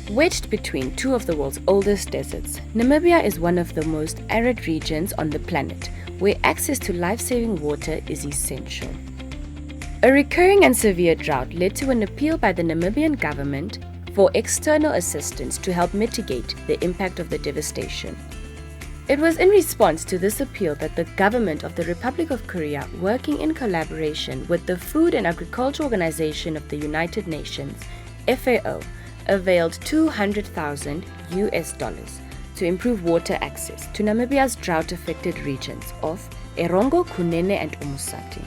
Wedged between two of the world's oldest deserts, Namibia is one of the most arid regions on the planet, where access to life-saving water is essential. A recurring and severe drought led to an appeal by the Namibian government for external assistance to help mitigate the impact of the devastation. It was in response to this appeal that the government of the Republic of Korea, working in collaboration with the Food and Agriculture Organization of the United Nations, FAO, availed $200,000 to improve water access to Namibia's drought-affected regions of Erongo, Kunene and Umusati,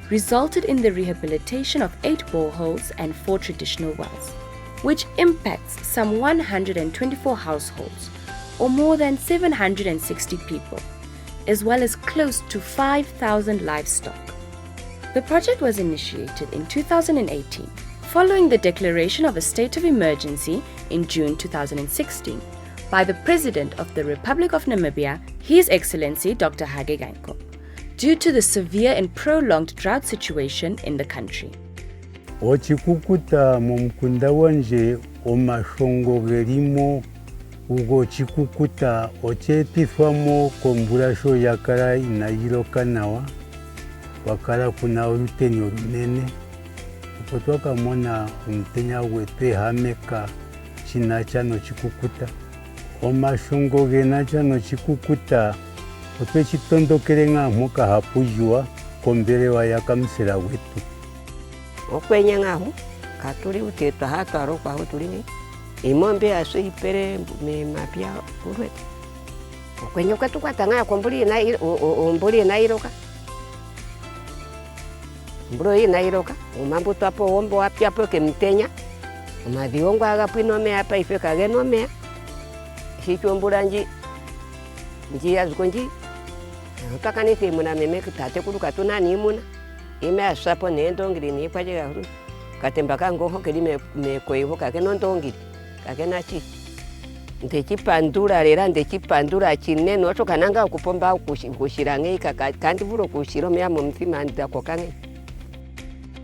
resulted in the rehabilitation of 8 boreholes and 4 traditional wells, which impacts some 124 households, or more than 760 people, as well as close to 5,000 livestock. The project was initiated in 2018, following the declaration of a state of emergency in June 2016 by the President of the Republic of Namibia, His Excellency Dr. Hage Geingob, due to the severe and prolonged drought situation in the country. Ochikukuta mumkunda wanje omashongogerimo ugo chikukuta ochetifamo komburasho yakara inayiroka nawa wakala kuna oluteni olunene upotoka mona umtenya wetwe hameka chinacha no chikukuta omashongoge nacha no chikukuta otwe chitondokerenga muka hapujua kombelewa yakamsela wetu okwenya ngaho katuli uteta hata aropa ho tulini imombe aso ipere me mapia urwe okwenya kwatukwata nga kombuli na ombuli na iroka mbro na iroka umambo tapo ombo apia po kemtenya umadiongo agapino me apa ifeka geno me hichombulanji njia zikonji utakani timuna meme kutate kuruka tunani muna ime asapo nendongiri ni kwaje garu katemba kangoho keli me kweho kake nondongiri kake nachi ndechipandura lera ndechipandura chinene oto kananga kupomba kushirange kandi vulo kushiro me amumfima ndako kange.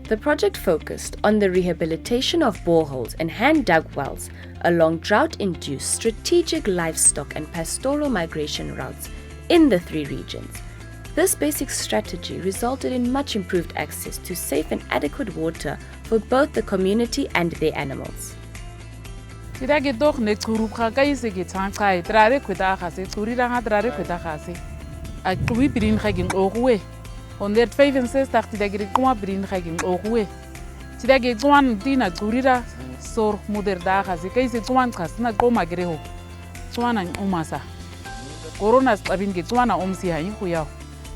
The project focused on the rehabilitation of boreholes and hand-dug wells along drought-induced strategic livestock and pastoral migration routes in the 3 regions. This basic strategy resulted in much improved access to safe and adequate water for both the community and their animals. On that 5 and 6 dacht ik dat ik brin ging oogwe. Tidag ik zwan dina gurira sor moeder daga ze kai ze zwan kas na koma greho. Zwana umasa. Corona sabin ge zwana omsi ha yin kuya.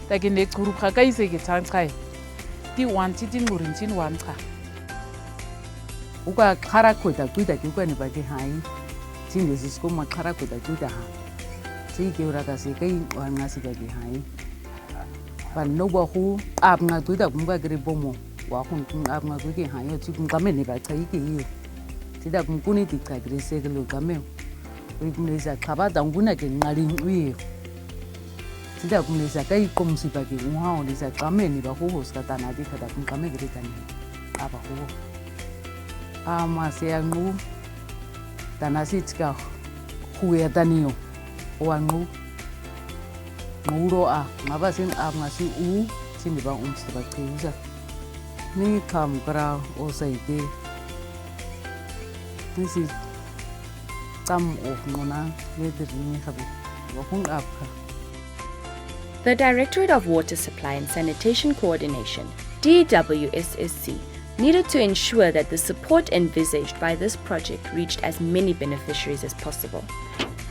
Dagin de guru ka kai ze ge tsantsai. Ti wan ti tin ngurin tin wan ka. Uka khara khota kuida ke kwa ne ba ge hai. Tin de sis ko ma khara khota kuida ha. Ti ke ura ka se kai wan ngasi ba ge hai. But no who abna do that Mugagri Bomo, walking abna to get higher to Gamene by Taiki. Tida Muguni di Kagri Segalo Gamel. We is a Kabata Gunakin Narin Wheel. Tida is a gay comsi bagi, wow, is a Gameni, the horse that an addict that can come and Abaho. Ama say no Tanasitska, who are Danio, or no. Muro a mabasin abngasi u siniba umstaba kriza ni kam kra o saite this is tam of nona ledrini khabi wakung apka. The Directorate of Water Supply and Sanitation Coordination, DWSSC, needed to ensure that the support envisaged by this project reached as many beneficiaries as possible.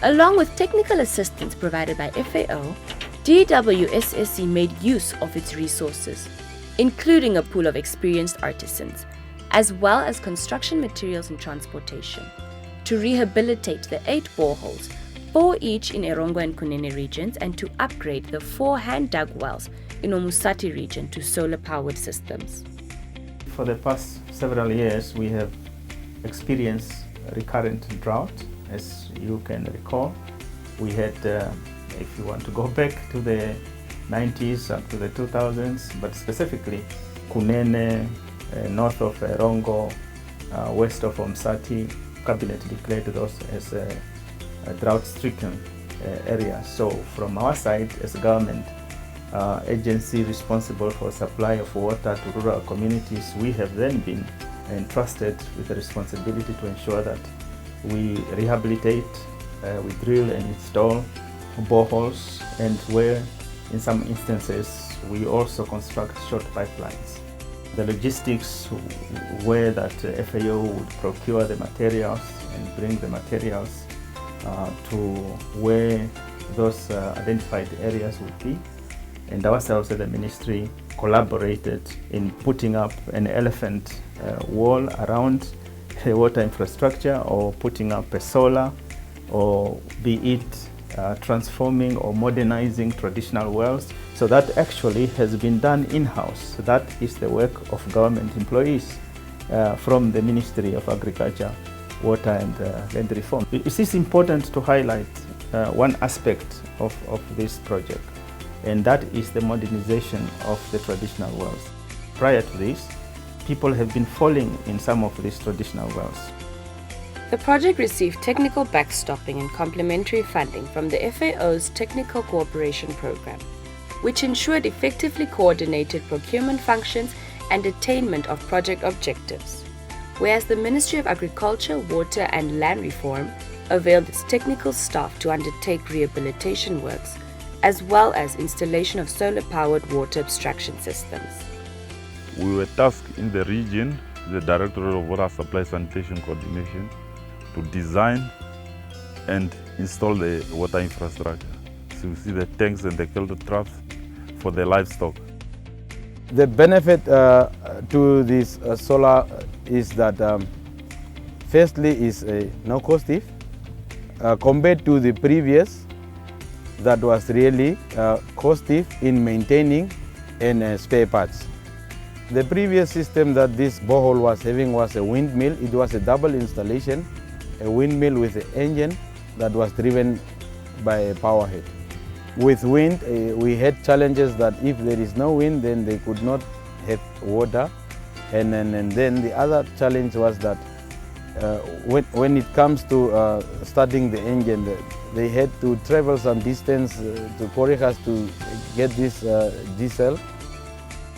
Along with technical assistance provided by FAO, DWSSC made use of its resources, including a pool of experienced artisans, as well as construction materials and transportation, to rehabilitate the 8 boreholes, 4 each in Erongo and Kunene regions, and to upgrade the 4 hand-dug wells in Umusati region to solar-powered systems. For the past several years, we have experienced recurrent drought. As you can recall, we had if you want to go back to the 90s up to the 2000s, but specifically Kunene, north of Erongo, west of Umsati, cabinet declared those as drought-stricken areas. So from our side, as a government agency responsible for supply of water to rural communities, we have then been entrusted with the responsibility to ensure that we rehabilitate, we drill and install boreholes, and where in some instances we also construct short pipelines. The logistics where that FAO would procure the materials and bring the materials to where those identified areas would be. And ourselves at the ministry collaborated in putting up an elephant wall around a water infrastructure, or putting up a solar, or be it transforming or modernizing traditional wells. So that actually has been done in-house. So that is the work of government employees from the Ministry of Agriculture, Water and Land Reform. It is important to highlight one aspect of this project, and that is the modernization of the traditional wells. Prior to this, people have been falling in some of these traditional wells. The project received technical backstopping and complementary funding from the FAO's Technical Cooperation Program, which ensured effectively coordinated procurement functions and attainment of project objectives, whereas the Ministry of Agriculture, Water and Land Reform availed its technical staff to undertake rehabilitation works, as well as installation of solar-powered water abstraction systems. We were tasked in the region, the Directorate of Water Supply Sanitation Coordination, to design and install the water infrastructure. So you see the tanks and the cattle traps for the livestock. The benefit to this solar is that firstly is no costive compared to the previous that was really costive in maintaining and spare parts. The previous system that this borehole was having was a windmill. It was a double installation, a windmill with an engine that was driven by a power head. With wind, we had challenges that if there is no wind, then they could not have water. And then the other challenge was that when it comes to starting the engine, they had to travel some distance to Correjas to get this diesel.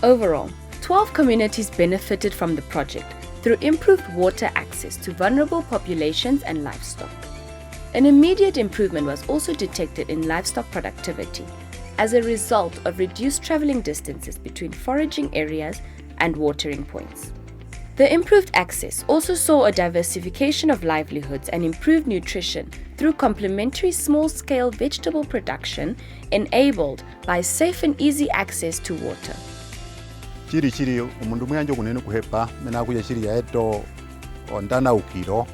Overall, 12 communities benefited from the project through improved water access to vulnerable populations and livestock. An immediate improvement was also detected in livestock productivity as a result of reduced traveling distances between foraging areas and watering points. The improved access also saw a diversification of livelihoods and improved nutrition through complementary small-scale vegetable production enabled by safe and easy access to water. Chiri umundu muyanje kunene kuhepa mena kuja chiri yaeto ondana ukiro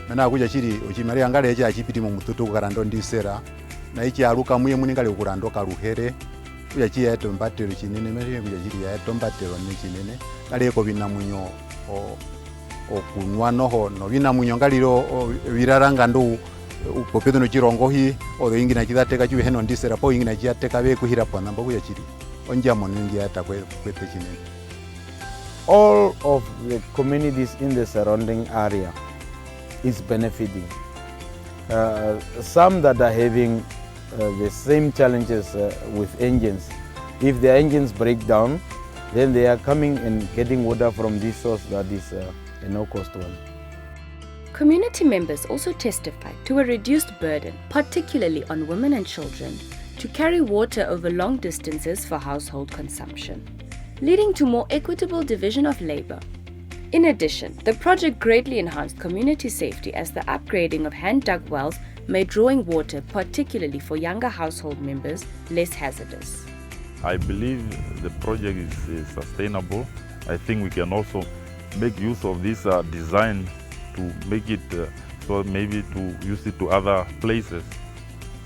mena kuja chiri uchimari angale eja achipiti mu mututu kukarando ndisera na ichi aruka muye muningale kukurando karuhere kuja chiri yaeto mbatero chinene mene kuja chiri yaeto mbatero ni chinene kale ko binamunyo okunwa noho no binamunyo ngaliro biraranga ndu upopedo no chirongo hi odo ingina chidateka chiwe heno ndisera po ingina chiateka be kuhira pona mbo kuja chiri. All of the communities in the surrounding area is benefiting. Some that are having the same challenges with engines. If the engines break down, then they are coming and getting water from this source that is a no-cost one. Community members also testified to a reduced burden, particularly on women and children, to carry water over long distances for household consumption, leading to more equitable division of labor. In addition, the project greatly enhanced community safety as the upgrading of hand-dug wells made drawing water, particularly for younger household members, less hazardous. I believe the project is sustainable. I think we can also make use of this design to make it so maybe to use it to other places,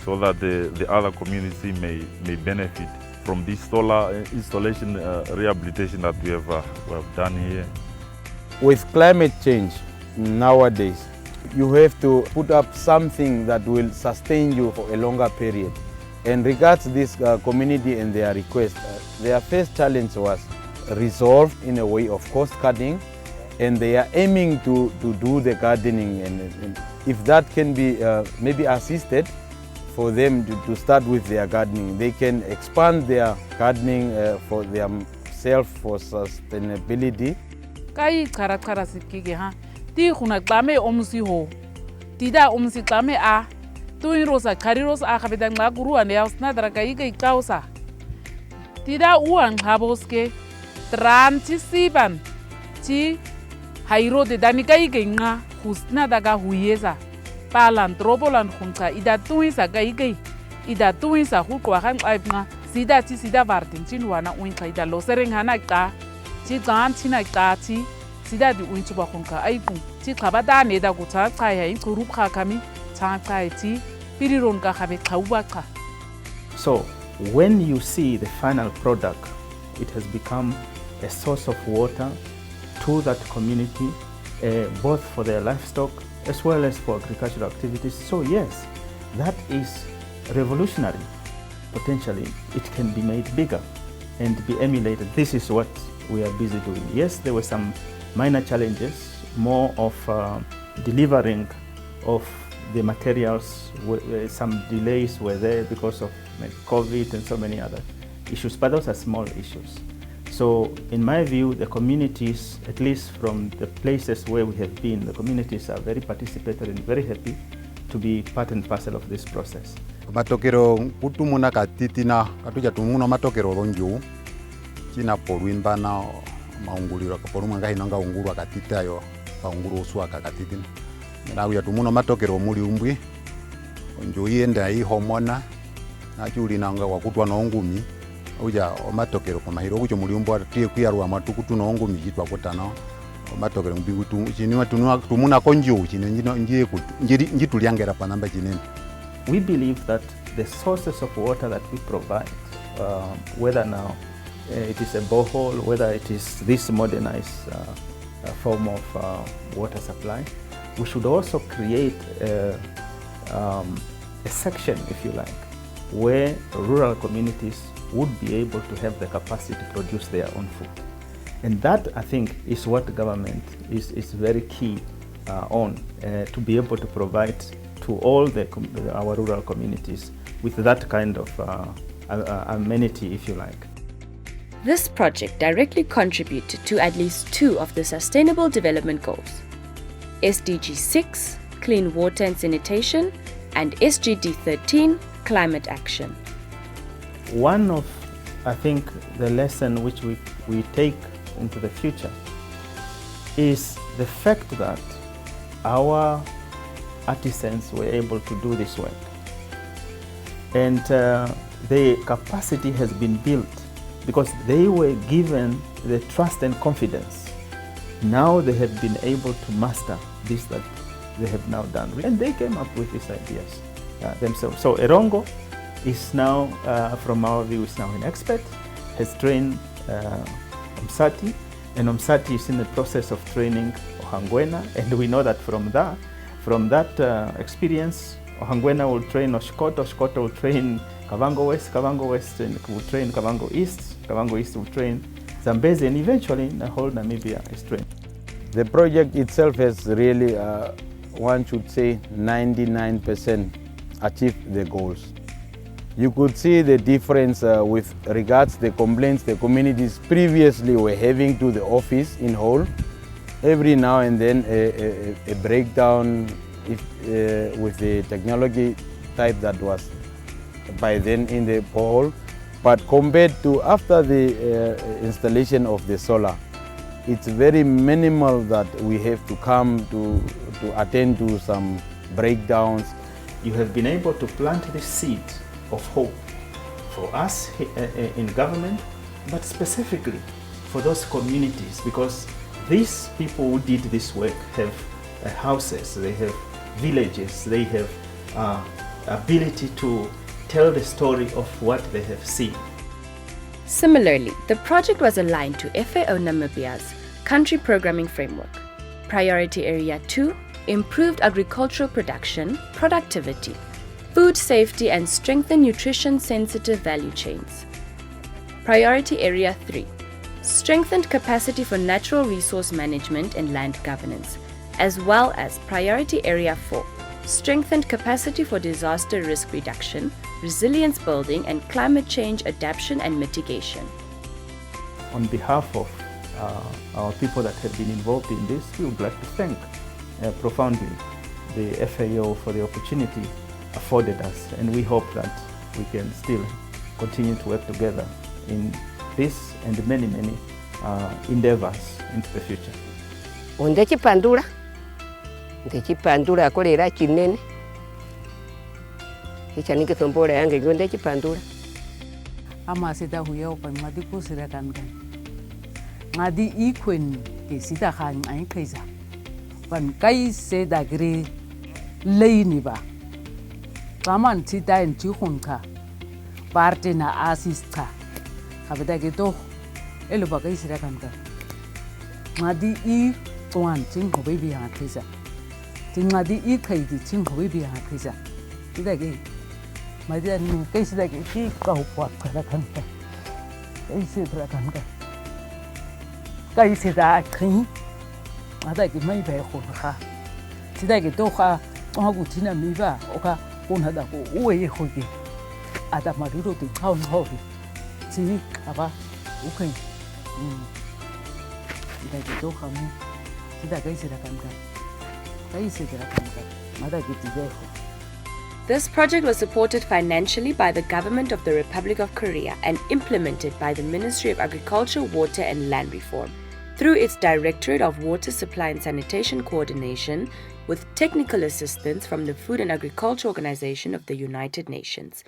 so that the other community may benefit from this solar installation rehabilitation that we have done here. With climate change nowadays, you have to put up something that will sustain you for a longer period. And regards this community and their request, their first challenge was resolved in a way of cost cutting and they are aiming to do the gardening, and if that can be maybe assisted for them to start with their gardening, they can expand their gardening for their for sustainability. Kai kara sikige ha ti khuna tlame omsi ho tida omsi tlame a tuin rosa kariros a khabeda ngla guru ane ya usna dara kai kai kausa tida uang haboske tranti siban ti hairo de dani kai kai nga husna daga huyeza palan trobolan khuncha ida tuin sa kai kai ida tuin sa hu kwa khan aibna sida ti sida vartin chinwana uin kai da losering hana ka ti tsan tina ka ti sida di uin tuba khunka aipu ti khabada ne da kutsa cha ya ichuru khakami cha cha ti piriron ka khabe khauba kha. So when you see the final product, it has become a source of water to that community, both for their livestock as well as for agricultural activities. So yes, that is revolutionary. Potentially, it can be made bigger and be emulated. This is what we are busy doing. Yes, there were some minor challenges, more of delivering of the materials. Some delays were there because of COVID and so many other issues, but those are small issues. So in my view, the communities, at least from the places where we have been, the communities are very participatory and very happy to be part and parcel of this process. Matokero kutumuna katitina katuja tumuno matokero lonju china polwin bana maunguliro kaporuma ngai nanga unguru akatitayo kaunguru uswa kakatitina na uya tumuno matokero muri umbwi onju yenda I homona na juli nanga wakutwa no ngumi uja matokero kwa mahiro kucho muri umbwa tie kuyarwa matukutu no ngumi jitwa kotana matokero mbigutu chini tumuna konju chini njitu liangera panamba chinene. We believe that the sources of water that we provide, whether now it is a borehole, whether it is this modernized form of water supply, we should also create a section, if you like, where rural communities would be able to have the capacity to produce their own food. And that, I think, is what the government is very key on, to be able to provide to all our rural communities with that kind of amenity, if you like. This project directly contributed to at least 2 of the Sustainable Development Goals: SDG 6, Clean Water and Sanitation, and SGD 13, Climate Action. One of, I think, the lesson which we take into the future is the fact that our artisans were able to do this work, and the capacity has been built because they were given the trust and confidence. Now they have been able to master this that they have now done, and they came up with these ideas themselves. So Erongo is now, from our view, is now an expert, has trained Omsati, and Omsati is in the process of training Ohangwena, and we know that from that experience, Ohangwena will train Oshkoto, Oshkoto will train Kavango West will train Kavango East will train Zambezi, and eventually the whole Namibia is trained. The project itself has really, one should say, 99% achieved the goals. You could see the difference with regards to the complaints the communities previously were having to the office in whole. Every now and then a breakdown with the technology type that was by then in the pole, but compared to after the installation of the solar, it's very minimal that we have to come to attend to some breakdowns. You have been able to plant the seed of hope for us in government, but specifically for those communities, because these people who did this work have houses, they have villages, they have ability to tell the story of what they have seen. Similarly, the project was aligned to FAO Namibia's Country Programming Framework. Priority Area 2, improved agricultural production, productivity, food safety and strengthen nutrition-sensitive value chains. Priority Area 3, strengthened capacity for natural resource management and land governance, as well as Priority Area 4, strengthened capacity for disaster risk reduction, resilience building, and climate change adaptation and mitigation. On behalf of our people that have been involved in this, we would like to thank profoundly the FAO for the opportunity afforded us, and we hope that we can still continue to work together in this and many endeavors into the future. Ondechipandula akolera kinene ichanikithombola yange ngondechipandula amasita huya upa ngadi kusira kankan ngadi ikwen ke sita khan ai khaisa pan kai se dagre leini ba taman sita en chi khunka parte na asista habeda ke to elo ba kai sira kankan ngadi I tuan ching ko baby ha khaisa ngadi I khaidi ching ko baby ha khaisa ida ke Madia nu kai sida ke chi ka upwa kara kanka kai sida kanka kai sida khin ada ke mai bai khon kha sida ke to kha ko gu tina mi ba o ka kon hada ko o ye khoge ada ma ru ti khau no ri chi aba u kai sida ke to kha mi sida kai sida kanka ada ke ti bai kho. This project was supported financially by the Government of the Republic of Korea and implemented by the Ministry of Agriculture, Water and Land Reform through its Directorate of Water Supply and Sanitation Coordination with technical assistance from the Food and Agriculture Organization of the United Nations.